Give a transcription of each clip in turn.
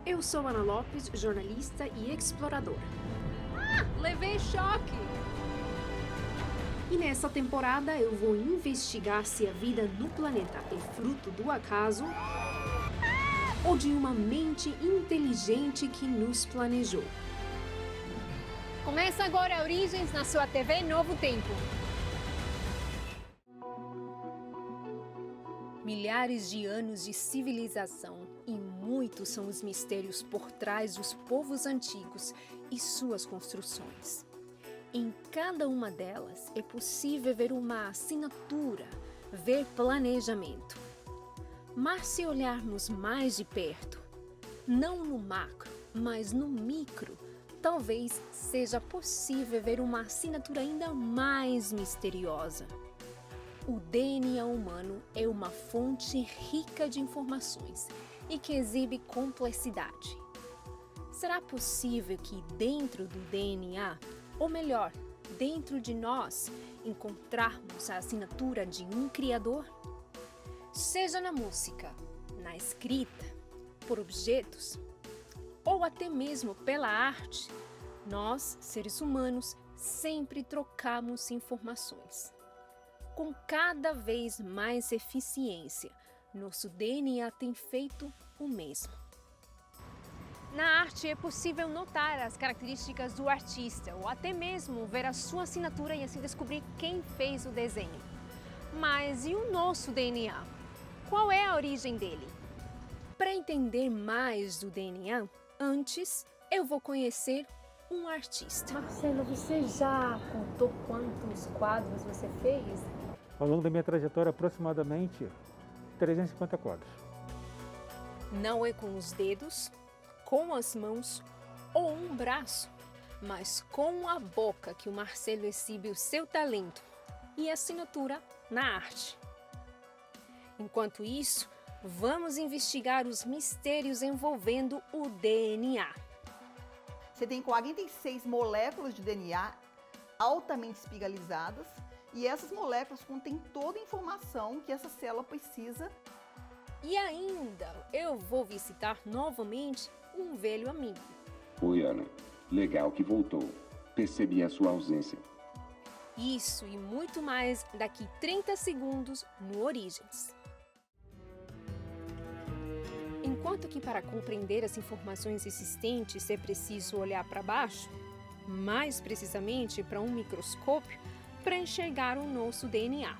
Eu sou Ana Lopes, jornalista e exploradora. Levei choque! E nessa temporada eu vou investigar se a vida no planeta é fruto do acaso ou de uma mente inteligente que nos planejou. Começa agora Origens na sua TV Novo Tempo. Milhares de anos de civilização e muitos são os mistérios por trás dos povos antigos e suas construções. Em cada uma delas é possível ver uma assinatura, ver planejamento. Mas se olharmos mais de perto, não no macro, mas no micro, talvez seja possível ver uma assinatura ainda mais misteriosa. O DNA humano é uma fonte rica de informações e que exibe complexidade. Será possível que dentro do DNA, ou melhor, dentro de nós, encontrarmos a assinatura de um criador? Seja na música, na escrita, por objetos, ou até mesmo pela arte, nós, seres humanos, sempre trocamos informações. Com cada vez mais eficiência, nosso DNA tem feito o mesmo. Na arte é possível notar as características do artista ou até mesmo ver a sua assinatura e assim descobrir quem fez o desenho. Mas e o nosso DNA? Qual é a origem dele? Para entender mais do DNA, antes eu vou conhecer um artista. Marcelo, você já contou quantos quadros você fez? Ao longo da minha trajetória, aproximadamente 350 quadros. Não é com os dedos, com as mãos ou um braço, mas com a boca que o Marcelo exibe o seu talento e assinatura na arte. Enquanto isso, vamos investigar os mistérios envolvendo o DNA. Você tem 46 moléculas de DNA altamente espiralizadas e essas moléculas contêm toda a informação que essa célula precisa. E ainda eu vou visitar novamente um velho amigo. Oi, Ana. Legal que voltou. Percebi a sua ausência. Isso e muito mais daqui 30 segundos no Origens. Enquanto que para compreender as informações existentes é preciso olhar para baixo, mais precisamente para um microscópio, para enxergar o nosso DNA.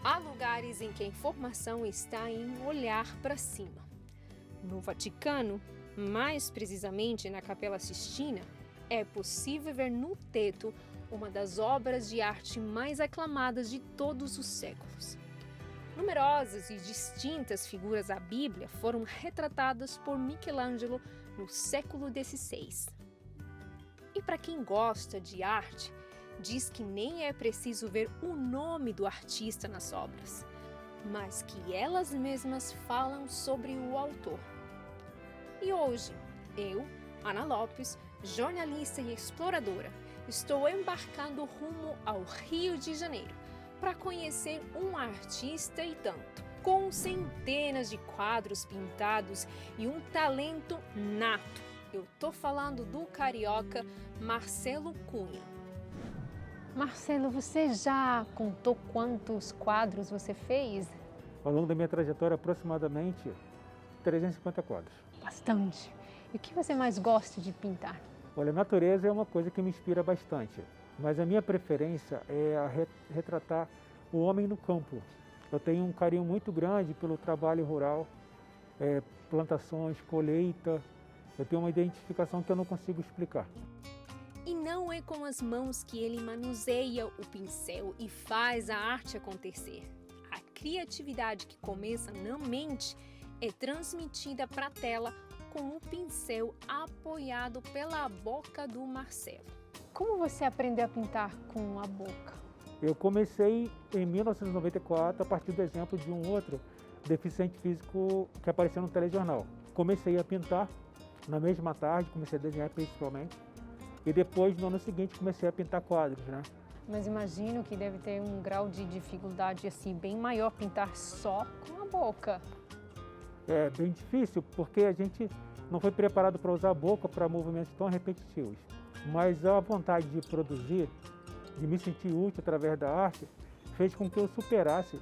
Há lugares em que a informação está em olhar para cima. No Vaticano, mais precisamente na Capela Sistina, é possível ver no teto uma das obras de arte mais aclamadas de todos os séculos. Numerosas e distintas figuras da Bíblia foram retratadas por Michelangelo no século XVI. E para quem gosta de arte, diz que nem é preciso ver o nome do artista nas obras, mas que elas mesmas falam sobre o autor. E hoje, eu, Ana Lopes, jornalista e exploradora, estou embarcando rumo ao Rio de Janeiro para conhecer um artista e tanto, com centenas de quadros pintados e um talento nato. Eu tô falando do carioca Marcelo Cunha. Marcelo, você já contou quantos quadros você fez? Ao longo da minha trajetória, aproximadamente 350 quadros. Bastante. E o que você mais gosta de pintar? Olha, a natureza é uma coisa que me inspira bastante, mas a minha preferência é retratar o homem no campo. Eu tenho um carinho muito grande pelo trabalho rural, plantações, colheita. Eu tenho uma identificação que eu não consigo explicar. E não é com as mãos que ele manuseia o pincel e faz a arte acontecer. A criatividade que começa na mente é transmitida para a tela com o pincel apoiado pela boca do Marcelo. Como você aprendeu a pintar com a boca? Eu comecei em 1994 a partir do exemplo de um outro deficiente físico que apareceu no telejornal. Comecei a pintar na mesma tarde, comecei a desenhar principalmente. E depois, no ano seguinte, comecei a pintar quadros, né? Mas imagino que deve ter um grau de dificuldade assim bem maior pintar só com a boca. É bem difícil, porque a gente não foi preparado para usar a boca para movimentos tão repetitivos. Mas a vontade de produzir, de me sentir útil através da arte, fez com que eu superasse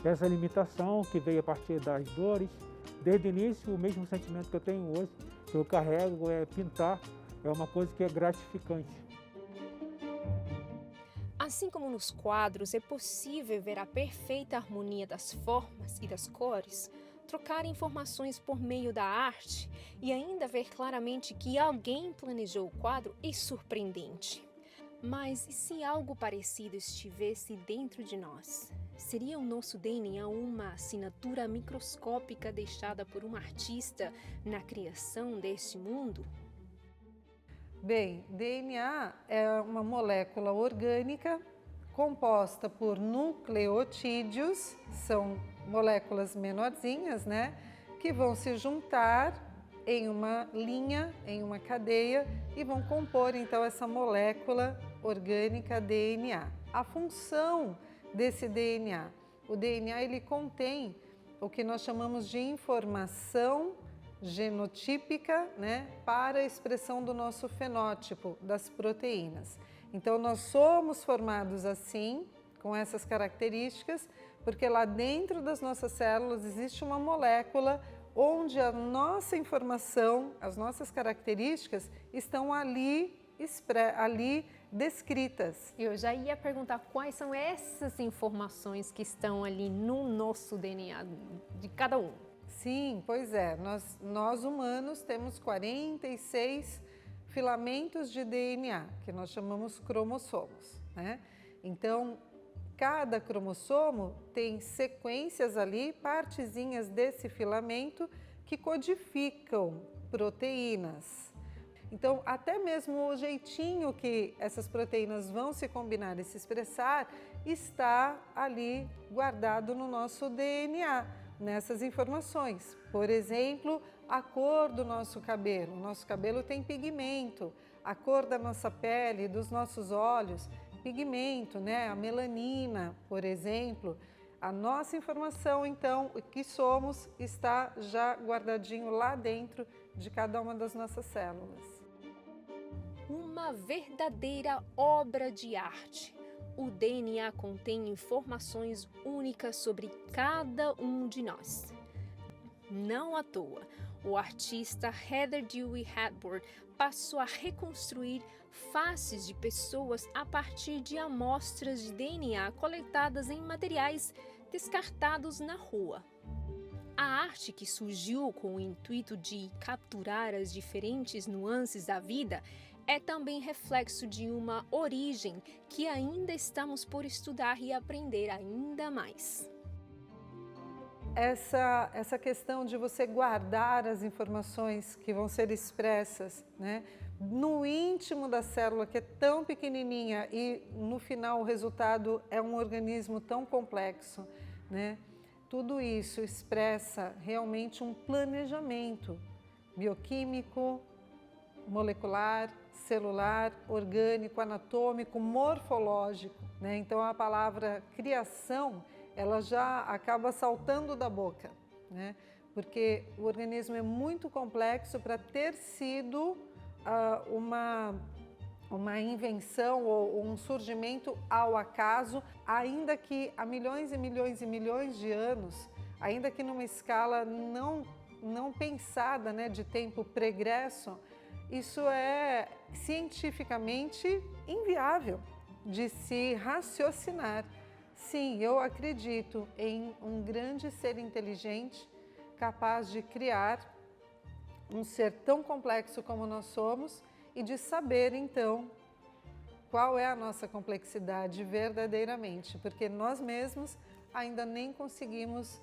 essa limitação que veio a partir das dores. Desde o início, o mesmo sentimento que eu tenho hoje, que eu carrego, é pintar, é uma coisa que é gratificante. Assim como nos quadros é possível ver a perfeita harmonia das formas e das cores, trocar informações por meio da arte e ainda ver claramente que alguém planejou o quadro é surpreendente. Mas e se algo parecido estivesse dentro de nós? Seria o nosso DNA uma assinatura microscópica deixada por um artista na criação deste mundo? Bem, DNA é uma molécula orgânica composta por nucleotídeos, são moléculas menorzinhas, né, que vão se juntar em uma linha, em uma cadeia e vão compor então essa molécula orgânica DNA. A função desse DNA, o DNA ele contém o que nós chamamos de informação genotípica, né, para a expressão do nosso fenótipo das proteínas. Então nós somos formados assim, com essas características, porque lá dentro das nossas células existe uma molécula onde a nossa informação, as nossas características estão ali descritas. Eu já ia perguntar quais são essas informações que estão ali no nosso DNA de cada um. Sim, pois é. Nós humanos temos 46 filamentos de DNA, que nós chamamos cromossomos, né? Então, cada cromossomo tem sequências ali, partezinhas desse filamento que codificam proteínas. Então, até mesmo o jeitinho que essas proteínas vão se combinar e se expressar está ali guardado no nosso DNA, nessas informações. Por exemplo, a cor do nosso cabelo. O nosso cabelo tem pigmento, a cor da nossa pele, dos nossos olhos, pigmento, né? A melanina, por exemplo. A nossa informação, então, o que somos, está já guardadinho lá dentro de cada uma das nossas células. Uma verdadeira obra de arte. O DNA contém informações únicas sobre cada um de nós. Não à toa, o artista Heather Dewey Hepburn passou a reconstruir faces de pessoas a partir de amostras de DNA coletadas em materiais descartados na rua. A arte, que surgiu com o intuito de capturar as diferentes nuances da vida, é também reflexo de uma origem que ainda estamos por estudar e aprender ainda mais. Essa questão de você guardar as informações que vão ser expressas, né, no íntimo da célula, que é tão pequenininha, e no final o resultado é um organismo tão complexo, né? Tudo isso expressa realmente um planejamento bioquímico, molecular, celular, orgânico, anatômico, morfológico, né? Então a palavra criação, ela já acaba saltando da boca, né? Porque o organismo é muito complexo para ter sido uma invenção ou um surgimento ao acaso, ainda que há milhões e milhões e milhões de anos, ainda que numa escala não pensada, né, de tempo pregresso. Isso é cientificamente inviável de se raciocinar. Sim, eu acredito em um grande ser inteligente capaz de criar um ser tão complexo como nós somos e de saber, então, qual é a nossa complexidade verdadeiramente, porque nós mesmos ainda nem conseguimos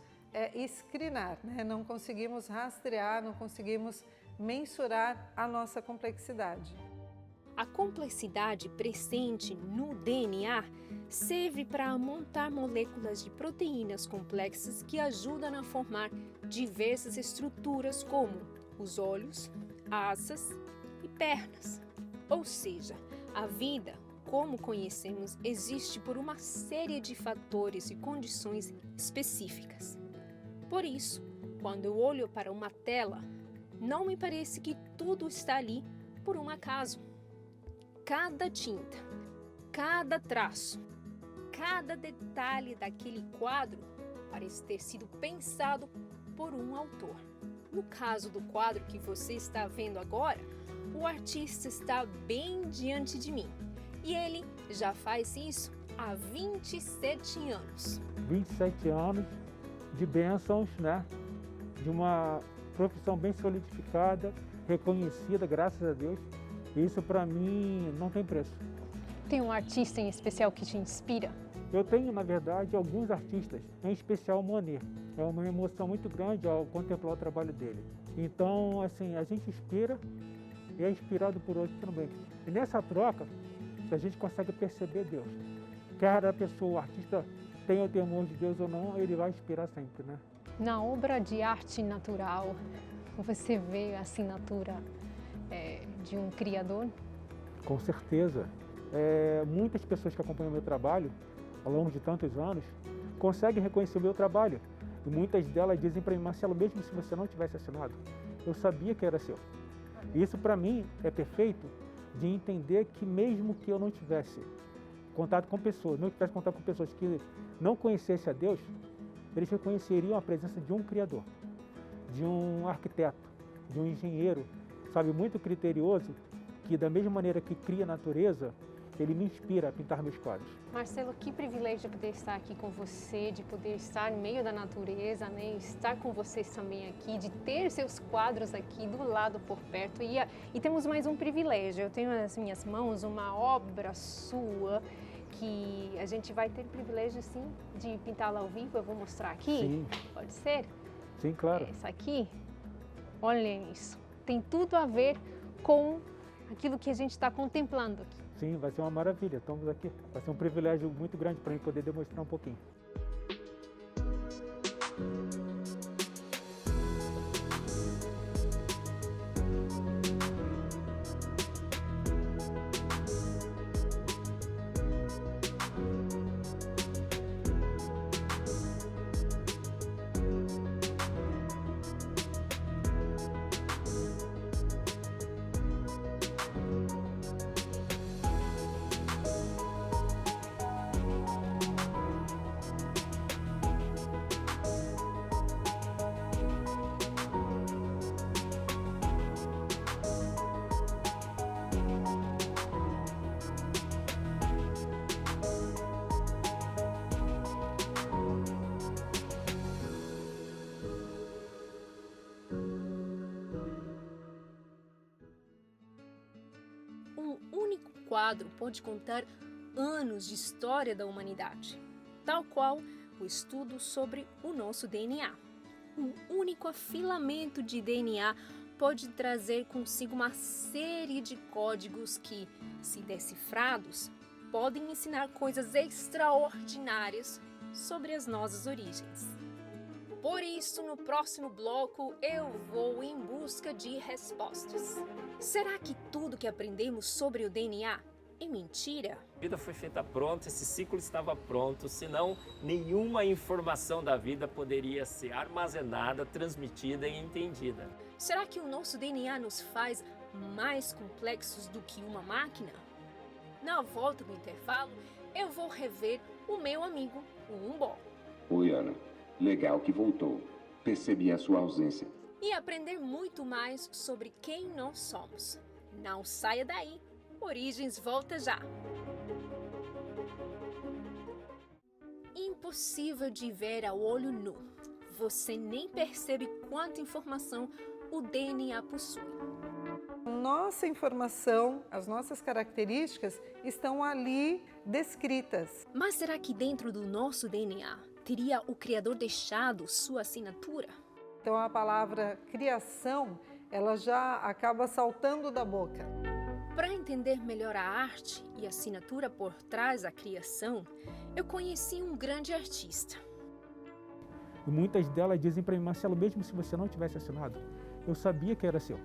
escreenar, né? Não conseguimos rastrear, não conseguimos mensurar a nossa complexidade. A complexidade presente no DNA serve para montar moléculas de proteínas complexas que ajudam a formar diversas estruturas como os olhos, asas e pernas. Ou seja, a vida, como conhecemos, existe por uma série de fatores e condições específicas. Por isso, quando eu olho para uma tela, Não me parece que tudo está ali por um acaso. Cada tinta, cada traço, cada detalhe daquele quadro parece ter sido pensado por um autor. No caso do quadro que você está vendo agora, o artista está bem diante de mim e ele já faz isso há 27 anos. 27 anos de bênçãos, né? De uma profissão bem solidificada, reconhecida, graças a Deus. Isso para mim não tem preço. Tem um artista em especial que te inspira? Eu tenho, na verdade, alguns artistas, em especial Monet. É uma emoção muito grande ao contemplar o trabalho dele. Então, assim, a gente inspira e é inspirado por outros também. E nessa troca, a gente consegue perceber Deus. Quer a pessoa, o artista, tenha o temor de Deus ou não, ele vai inspirar sempre, né? Na obra de arte natural, você vê a assinatura de um criador? Com certeza. Muitas pessoas que acompanham o meu trabalho, ao longo de tantos anos, conseguem reconhecer o meu trabalho. E muitas delas dizem para mim: Marcelo, mesmo se você não tivesse assinado, eu sabia que era seu. E isso para mim é perfeito de entender que mesmo que eu não tivesse contato com pessoas, não tivesse contato com pessoas que não conhecessem a Deus, eles reconheceriam a presença de um Criador, de um arquiteto, de um engenheiro, sabe, muito criterioso, que da mesma maneira que cria a natureza, ele me inspira a pintar meus quadros. Marcelo, que privilégio poder estar aqui com você, de poder estar no meio da natureza, né? Estar com vocês também aqui, de ter seus quadros aqui do lado por perto. E temos mais um privilégio. Eu tenho nas minhas mãos uma obra sua que a gente vai ter o privilégio, sim, de pintá-la ao vivo. Eu vou mostrar aqui. Sim. Pode ser? Sim, claro. Essa aqui, olhem isso. Tem tudo a ver com aquilo que a gente está contemplando aqui. Sim, vai ser uma maravilha. Estamos aqui. Vai ser um privilégio muito grande para mim poder demonstrar um pouquinho. Um único quadro pode contar anos de história da humanidade, tal qual o estudo sobre o nosso DNA. Um único afilamento de DNA pode trazer consigo uma série de códigos que, se decifrados, podem ensinar coisas extraordinárias sobre as nossas origens. Por isso, no próximo bloco, eu vou em busca de respostas. Será que tudo que aprendemos sobre o DNA é mentira? A vida foi feita pronta, esse ciclo estava pronto, senão nenhuma informação da vida poderia ser armazenada, transmitida e entendida. Será que o nosso DNA nos faz mais complexos do que uma máquina? Na volta do intervalo, eu vou rever o meu amigo, o Umbó. Oi, Ana. Legal que voltou. Percebi a sua ausência. E aprender muito mais sobre quem nós somos. Não saia daí. Origens volta já. Impossível de ver a olho nu. Você nem percebe quanta informação o DNA possui. Nossa informação, as nossas características estão ali descritas. Mas será que dentro do nosso DNA teria o Criador deixado sua assinatura? Então a palavra criação, ela já acaba saltando da boca. Para entender melhor a arte e a assinatura por trás da criação, eu conheci um grande artista. E muitas delas dizem para mim: Marcelo, mesmo se você não tivesse assinado, eu sabia que era seu.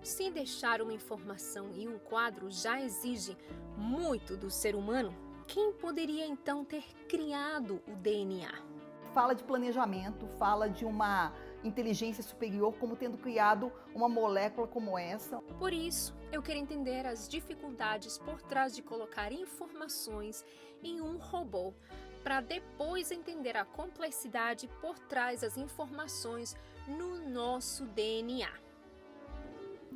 Se deixar uma informação em um quadro já exige muito do ser humano, quem poderia então ter criado o DNA? Fala de planejamento, fala de uma inteligência superior como tendo criado uma molécula como essa. Por isso, eu quero entender as dificuldades por trás de colocar informações em um robô, para depois entender a complexidade por trás das informações no nosso DNA.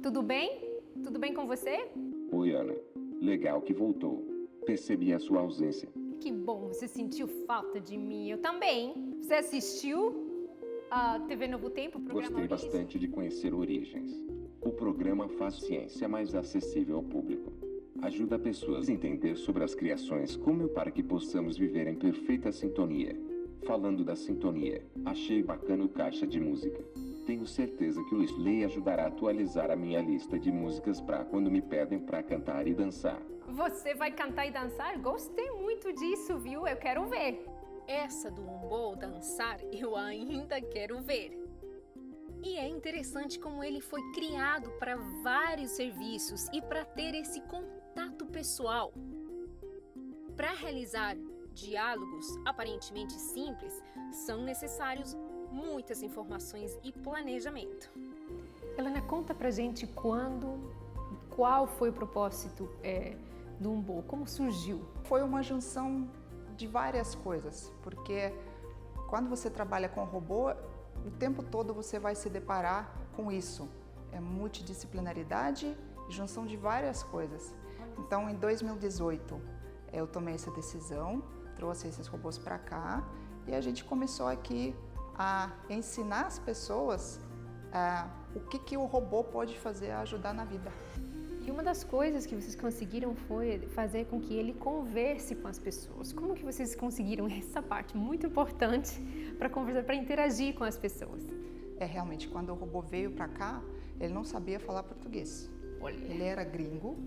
Tudo bem? Tudo bem com você? Oi, Ana. Legal que voltou. Percebi a sua ausência. Que bom, você sentiu falta de mim. Eu também. Você assistiu a TV Novo Tempo, o programa Gostei Origens? bastante de conhecer Origens. O programa faz ciência mais acessível ao público. Ajuda pessoas a entender sobre as criações como para que possamos viver em perfeita sintonia. Falando da sintonia, achei bacana o caixa de música. Tenho certeza que o Slay ajudará a atualizar a minha lista de músicas para quando me pedem para cantar e dançar. Você vai cantar e dançar? Gostei muito disso, viu? Eu quero ver. Essa do Umbo dançar eu ainda quero ver. E é interessante como ele foi criado para vários serviços e para ter esse contato pessoal. Para realizar diálogos aparentemente simples, são necessários muitas informações e planejamento. Helena, conta pra gente qual foi o propósito do Umbo, como surgiu? Foi uma junção de várias coisas, porque quando você trabalha com robô, o tempo todo você vai se deparar com isso. É multidisciplinaridade e junção de várias coisas. Então, em 2018, eu tomei essa decisão, trouxe esses robôs para cá e a gente começou aqui a ensinar as pessoas o que o robô pode fazer a ajudar na vida. E uma das coisas que vocês conseguiram foi fazer com que ele converse com as pessoas. Como que vocês conseguiram essa parte muito importante para conversar, para interagir com as pessoas? Realmente, quando o robô veio para cá, ele não sabia falar português. Olha. Ele era gringo.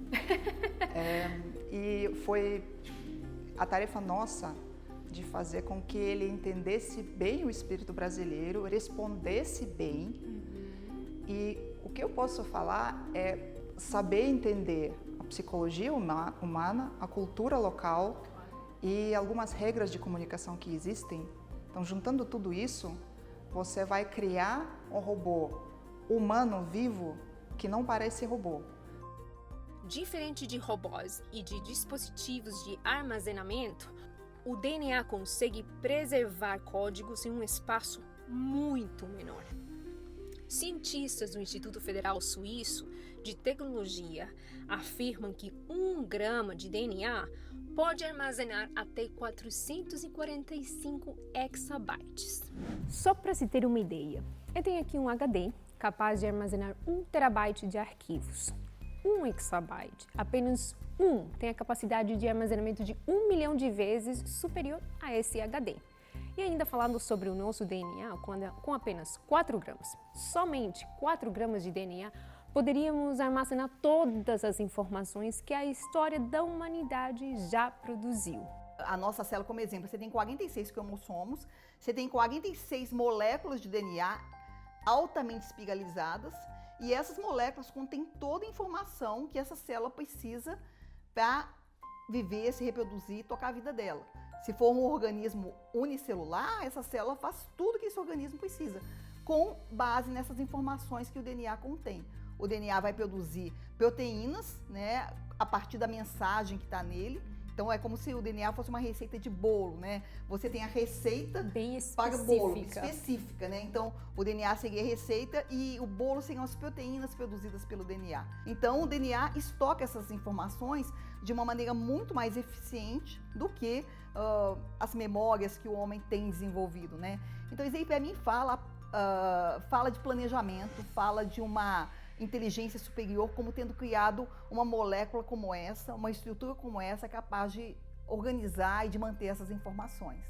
E foi a tarefa nossa de fazer com que ele entendesse bem o espírito brasileiro, respondesse bem. E o que eu posso falar é saber entender a psicologia humana, a cultura local e algumas regras de comunicação que existem. Então, juntando tudo isso, você vai criar um robô humano vivo que não parece robô. Diferente de robôs e de dispositivos de armazenamento, o DNA consegue preservar códigos em um espaço muito menor. Cientistas do Instituto Federal Suíço de Tecnologia afirmam que 1 grama de DNA pode armazenar até 445 exabytes. Só para se ter uma ideia, eu tenho aqui um HD capaz de armazenar 1 terabyte de arquivos. 1 exabyte, apenas tem a capacidade de armazenamento de 1 milhão de vezes superior a esse HD. E ainda falando sobre o nosso DNA, com apenas 4 gramas, somente 4 gramas de DNA, poderíamos armazenar todas as informações que a história da humanidade já produziu. A nossa célula, como exemplo, você tem 46 cromossomos, você tem 46 moléculas de DNA altamente espiralizadas e essas moléculas contêm toda a informação que essa célula precisa para viver, se reproduzir e tocar a vida dela. Se for um organismo unicelular, essa célula faz tudo que esse organismo precisa, com base nessas informações que o DNA contém. O DNA vai produzir proteínas, né, a partir da mensagem que está nele. Então é como se o DNA fosse uma receita de bolo, né? Você tem a receita bem para o bolo, específica, né? Então o DNA seria a receita e o bolo seriam as proteínas produzidas pelo DNA. Então o DNA estoca essas informações de uma maneira muito mais eficiente do que as memórias que o homem tem desenvolvido, né? Então isso aí para mim fala de planejamento, fala de uma inteligência superior como tendo criado uma molécula como essa, uma estrutura como essa, capaz de organizar e de manter essas informações.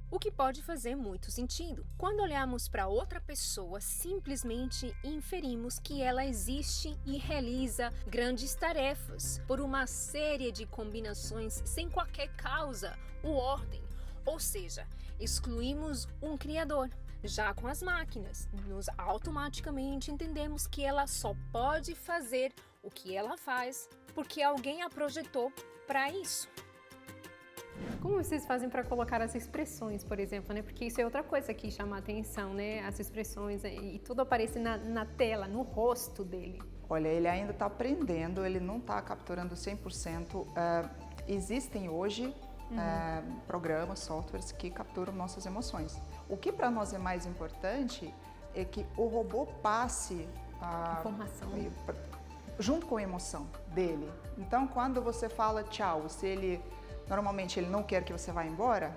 O que pode fazer muito sentido. Quando olhamos para outra pessoa, simplesmente inferimos que ela existe e realiza grandes tarefas por uma série de combinações sem qualquer causa ou ordem. Ou seja, excluímos um criador. Já com as máquinas, nós automaticamente entendemos que ela só pode fazer o que ela faz porque alguém a projetou para isso. Como vocês fazem para colocar as expressões, por exemplo, né? Porque isso é outra coisa que chama a atenção, né? As expressões e tudo aparece na tela, no rosto dele. Olha, ele ainda está aprendendo, ele não está capturando 100%. Existem hoje programas, softwares que capturam nossas emoções. O que para nós é mais importante é que o robô passe a Informação. Junto com a emoção dele. Então, quando você fala tchau, se ele normalmente ele não quer que você vá embora,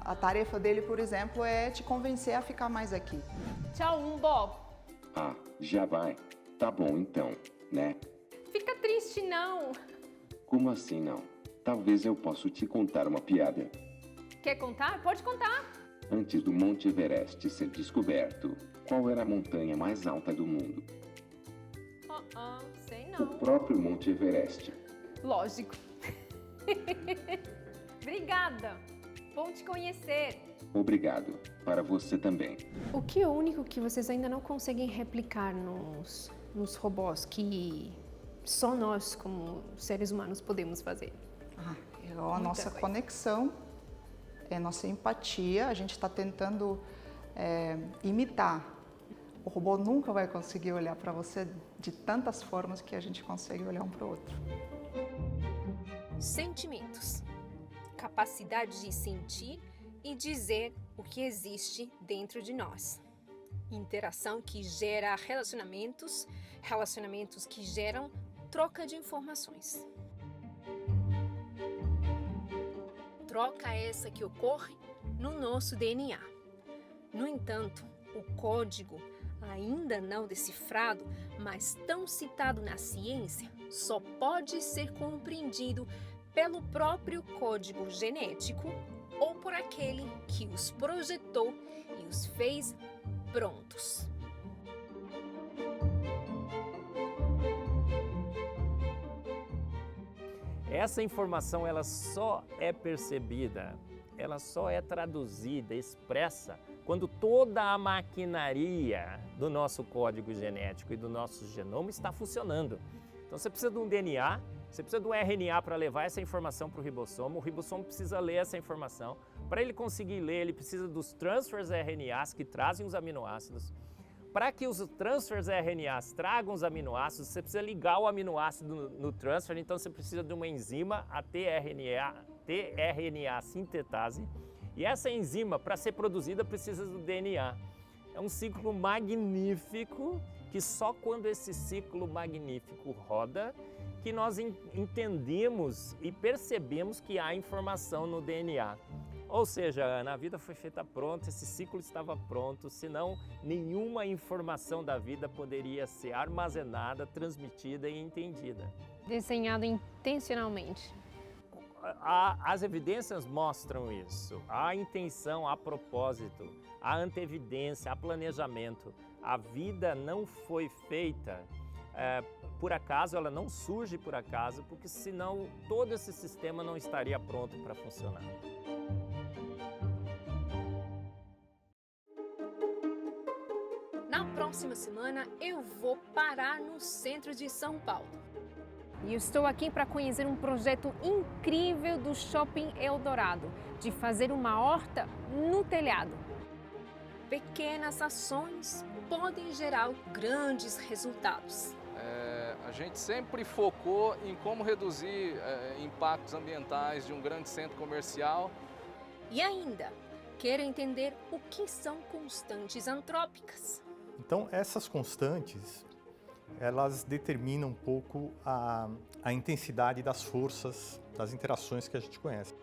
a tarefa dele, por exemplo, é te convencer a ficar mais aqui. Tchau, Bob. Ah, já vai. Tá bom então, né? Fica triste, não. Como assim não? Talvez eu possa te contar uma piada. Quer contar? Pode contar. Antes do Monte Everest ser descoberto, qual era a montanha mais alta do mundo? Sei O não. próprio Monte Everest. Lógico. Obrigada. Bom te conhecer. Obrigado. Para você também. O que é o único que vocês ainda não conseguem replicar nos robôs que só nós, como seres humanos, podemos fazer? É a nossa conexão, é a nossa empatia. A gente está tentando imitar. O robô nunca vai conseguir olhar para você de tantas formas que a gente consegue olhar um para o outro. Sentimentos. Capacidade de sentir e dizer o que existe dentro de nós. Interação que gera relacionamentos, relacionamentos que geram troca de informações. Troca essa que ocorre no nosso DNA. No entanto, o código, ainda não decifrado, mas tão citado na ciência, só pode ser compreendido pelo próprio código genético ou por aquele que os projetou e os fez prontos. Essa informação ela só é percebida, ela só é traduzida, expressa, quando toda a maquinaria do nosso código genético e do nosso genoma está funcionando. Então você precisa de um DNA, você precisa de um RNA para levar essa informação para o ribossomo precisa ler essa informação. Para ele conseguir ler, ele precisa dos transfers RNAs que trazem os aminoácidos. Para que os transfers RNAs tragam os aminoácidos, você precisa ligar o aminoácido no transfer, então você precisa de uma enzima, a tRNA sintetase. E essa enzima, para ser produzida, precisa do DNA. É um ciclo magnífico, que só quando esse ciclo magnífico roda, que nós entendemos e percebemos que há informação no DNA. Ou seja, Ana, a vida foi feita pronta, esse ciclo estava pronto, senão nenhuma informação da vida poderia ser armazenada, transmitida e entendida. Desenhado intencionalmente. As evidências mostram isso. Há intenção, há propósito, há anteevidência, há planejamento. A vida não foi feita por acaso, ela não surge por acaso, porque senão todo esse sistema não estaria pronto para funcionar. Na próxima semana eu vou parar no centro de São Paulo. E eu estou aqui para conhecer um projeto incrível do Shopping Eldorado, de fazer uma horta no telhado. Pequenas ações podem gerar grandes resultados. A gente sempre focou em como reduzir impactos ambientais de um grande centro comercial. E ainda, quero entender o que são constantes antrópicas. Então, essas constantes, elas determinam um pouco a intensidade das forças, das interações que a gente conhece.